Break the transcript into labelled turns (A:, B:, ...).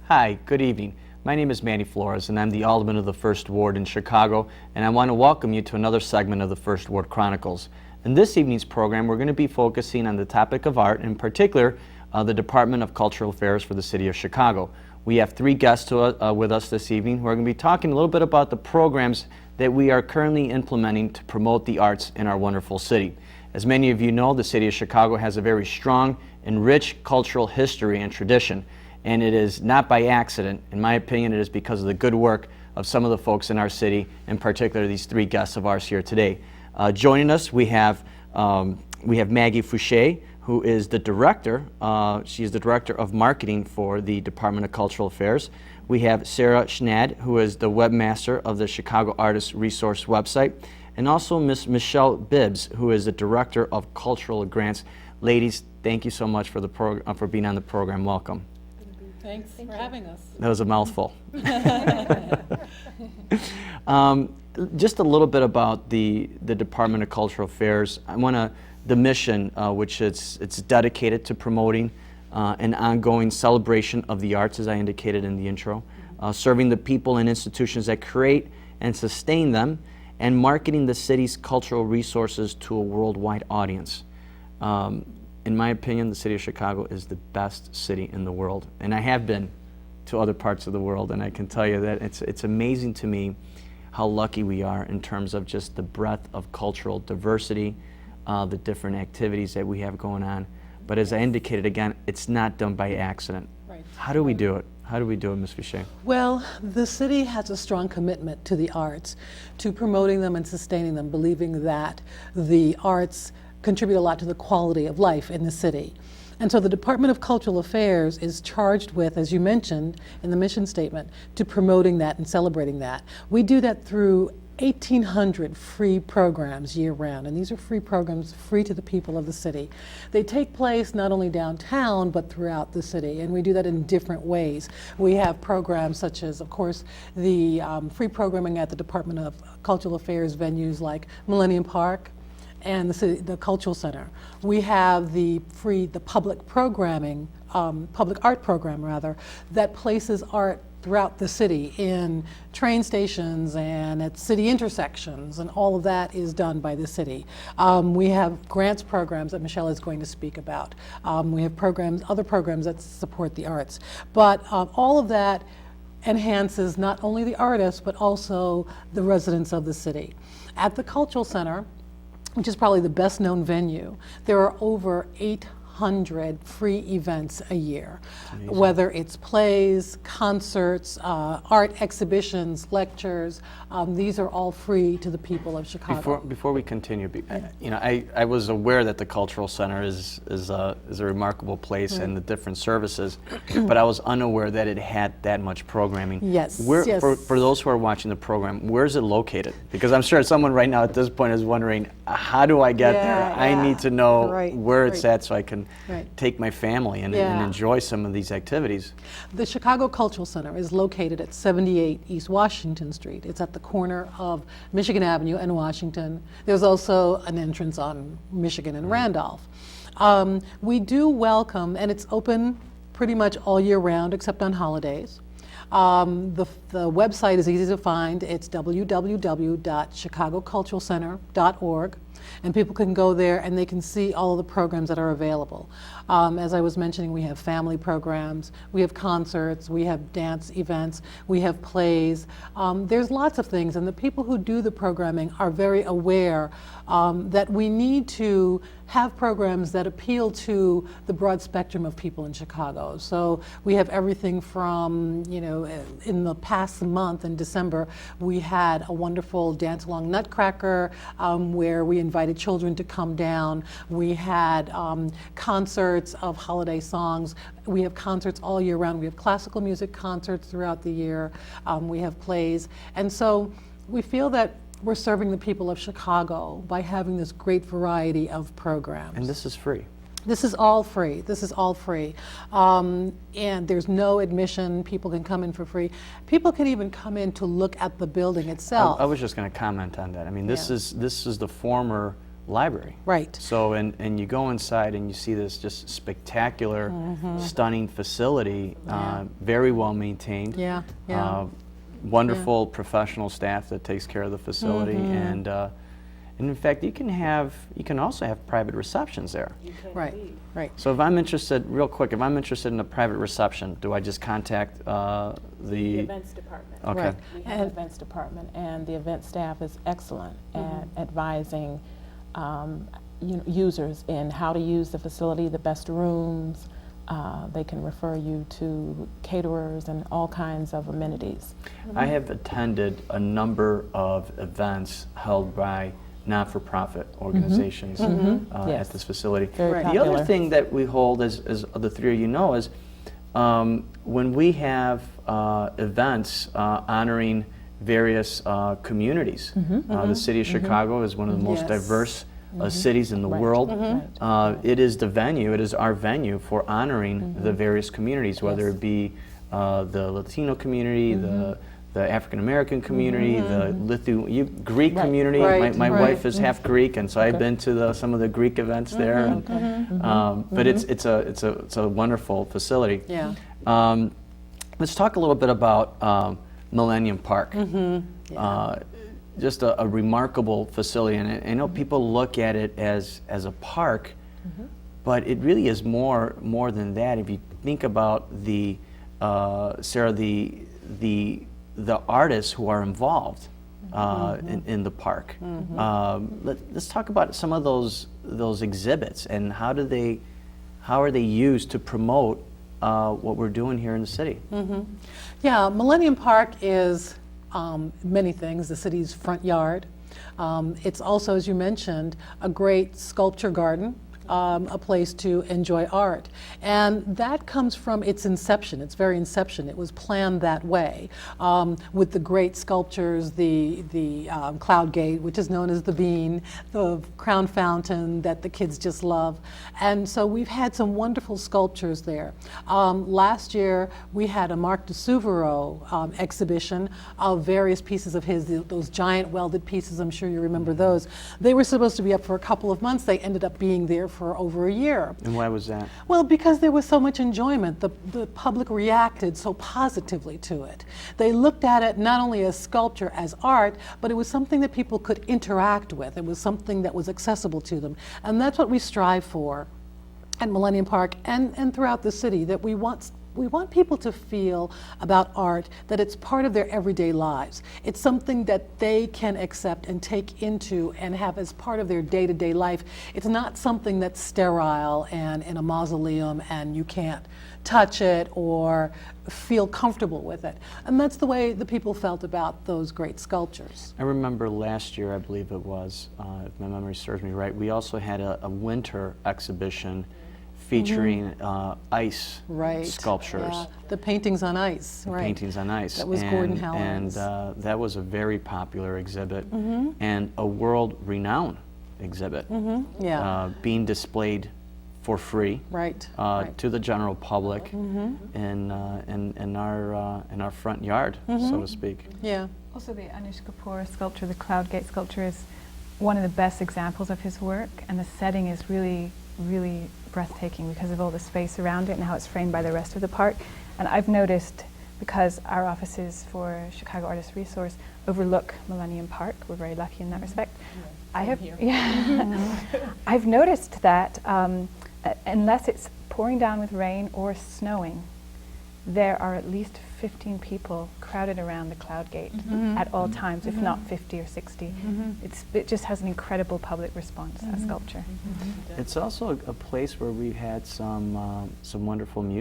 A: Hi, good evening. My name is Manny Flores, and I'm the Alderman of the First Ward in Chicago, and I want to welcome you to another segment of the First Ward Chronicles. In this evening's program, we're going to be focusing on the topic of art, in particular, the Department of Cultural Affairs for the City of Chicago. We have three guests with us this evening who are going to be talking a little bit about the programs that we are currently implementing to promote the arts in our wonderful city. As many of you know, the City of Chicago has a very strong and rich cultural history and tradition, and it is not by accident. In my opinion, it is because of the good work of some of the folks in our city, in particular these three guests of ours here today. Joining us, we have Maggie Fouché, who is the director. She is the director of marketing for the Department of Cultural Affairs. We have Sarah Schnad, who is the webmaster of the Chicago Artists Resource website, and also Miss Michelle Bibbs, who is the director of cultural grants. Ladies, thank you so much for being on the program. Welcome.
B: Thanks for having us.
A: That was a mouthful. Just a little bit about the Department of Cultural Affairs. The mission, which it's dedicated to promoting an ongoing celebration of the arts, as I indicated in the intro, serving the people and institutions that create and sustain them, and marketing the city's cultural resources to a worldwide audience. In my opinion, the city of Chicago is the best city in the world, and I have been to other parts of the world, and I can tell you that it's amazing to me how lucky we are in terms of just the breadth of cultural diversity, the different activities that we have going on. But as I indicated again, it's not done by accident.
B: Right.
A: How do we do it? How do we do it, Ms. Fouché?
B: Well, the city has a strong commitment to the arts, to promoting them and sustaining them, believing that the arts contribute a lot to the quality of life in the city. And so the Department of Cultural Affairs is charged with, as you mentioned in the mission statement, to promoting that and celebrating that. We do that through 1,800 free programs year-round, and these are free programs, free to the people of the city. They take place not only downtown, but throughout the city, and we do that in different ways. We have programs such as, of course, the free programming at the Department of Cultural Affairs venues like Millennium Park and the Cultural Center. We have the public programming, public art program rather, that places art throughout the city in train stations and at city intersections, and all of that is done by the city. We have grants programs that Michelle is going to speak about. We have other programs that support the arts. But all of that enhances not only the artists, but also the residents of the city. At the Cultural Center, which is probably the best known venue, there are over 800 free events a year, whether it's plays, concerts, art exhibitions, lectures. These are all free to the people of Chicago.
A: Before we continue, I was aware that the Cultural Center is a remarkable place and the different services, but I was unaware that it had that much programming.
B: Yes.
A: Yes. For those who are watching the program, where is it located? Because I'm sure someone right now at this point is wondering, how do I get there? I need to know where it's at so I can take my family and enjoy some of these activities.
B: The Chicago Cultural Center is located at 78 East Washington Street. It's at the corner of Michigan Avenue and Washington. There's also an entrance on Michigan and Randolph. We do welcome, and it's open pretty much all year round except on holidays. The website is easy to find. It's www.chicagoculturalcenter.org, and people can go there and they can see all of the programs that are available. As I was mentioning, we have family programs, we have concerts, we have dance events, we have plays. There's lots of things, and the people who do the programming are very aware that we need to have programs that appeal to the broad spectrum of people in Chicago. So we have everything from, in the past month in December, we had a wonderful dance-along Nutcracker where we invited children to come down. We had concerts of holiday songs. We have concerts all year round. We have classical music concerts throughout the year. We have plays. And so we feel that we're serving the people of Chicago by having this great variety of programs.
A: And this is free.
B: This is all free. This is all free. And there's no admission. People can come in for free. People can even come in to look at the building itself.
A: I was just going to comment on that. I mean, this is the former library.
B: Right.
A: So, and you go inside and you see this just spectacular, stunning facility, very well maintained.
B: Yeah, yeah.
A: Wonderful professional staff that takes care of the facility, and in fact, you can also have private receptions there.
B: Right, right.
A: So if I'm interested, real quick, if I'm interested in a private reception, do I just contact
C: The events department.
A: Okay.
B: Right.
C: We have an events department, and the event staff is excellent at advising users in how to use the facility, the best rooms. They can refer you to caterers and all kinds of amenities.
A: I have attended a number of events held by not-for-profit organizations at
C: Yes.
A: this facility.
C: Very
A: The
C: popular.
A: other thing that we hold, as the three of you know, is when we have events honoring various communities. The city of Chicago is one of the most
B: Yes.
A: diverse cities in the
C: Right.
A: world.
C: Right.
A: It is the venue, it is our venue for honoring the various communities, whether
C: Yes.
A: it be the Latino community, the African American community, the Greek
C: Right.
A: community.
B: Right,
A: My
B: right.
A: wife is half Greek, and so I've been to some of the Greek events there. And, but it's a wonderful facility.
B: Yeah.
A: Let's talk a little bit about Millennium Park. Just a remarkable facility, and I know people look at it as a park, but it really is more than that. If you think about Sarah, the artists who are involved in the park. Let's talk about some of those exhibits and how are they used to promote what we're doing here in the city.
B: Yeah, Millennium Park is many things, the city's front yard. It's also, as you mentioned, a great sculpture garden, a place to enjoy art. And that comes from its inception, its very inception. It was planned that way, with the great sculptures, the Cloud Gate, which is known as the Bean, the Crown Fountain that the kids just love. And so we've had some wonderful sculptures there. Last year, we had a Marc de Souvero exhibition of various pieces of his, those giant welded pieces, I'm sure you remember those. They were supposed to be up for a couple of months. They ended up being there for over a year.
A: And why was that?
B: Well, because there was so much enjoyment. The public reacted so positively to it. They looked at it not only as sculpture, as art, but it was something that people could interact with. It was something that was accessible to them. And that's what we strive for at Millennium Park and throughout the city, that we want people to feel about art that it's part of their everyday lives. It's something that they can accept and take into and have as part of their day-to-day life. It's not something that's sterile and in a mausoleum and you can't touch it or feel comfortable with it. And that's the way the people felt about those great sculptures.
A: I remember last year, I believe it was, if my memory serves me right, we also had a winter exhibition featuring ice sculptures.
B: Yeah. The paintings on ice,
A: The
B: right.
A: paintings on ice.
B: That was Gordon Howland's.
A: And that was a very popular exhibit and a world-renowned exhibit
B: Yeah.
A: being displayed for free
B: Right.
A: to the general public in our front yard, so to speak.
B: Yeah.
D: Also, the Anish Kapoor sculpture, the Cloud Gate sculpture, is one of the best examples of his work, and the setting is really, really breathtaking because of all the space around it and how it's framed by the rest of the park. And I've noticed, because our offices for Chicago Artists Resource overlook Millennium Park, we're very lucky in that respect. I've noticed that unless it's pouring down with rain or snowing, there are at least 15 people crowded around the Cloud Gate at all times, if not 50 or 60. It just has an incredible public response, that sculpture.
A: It's also a place where we've had some wonderful music.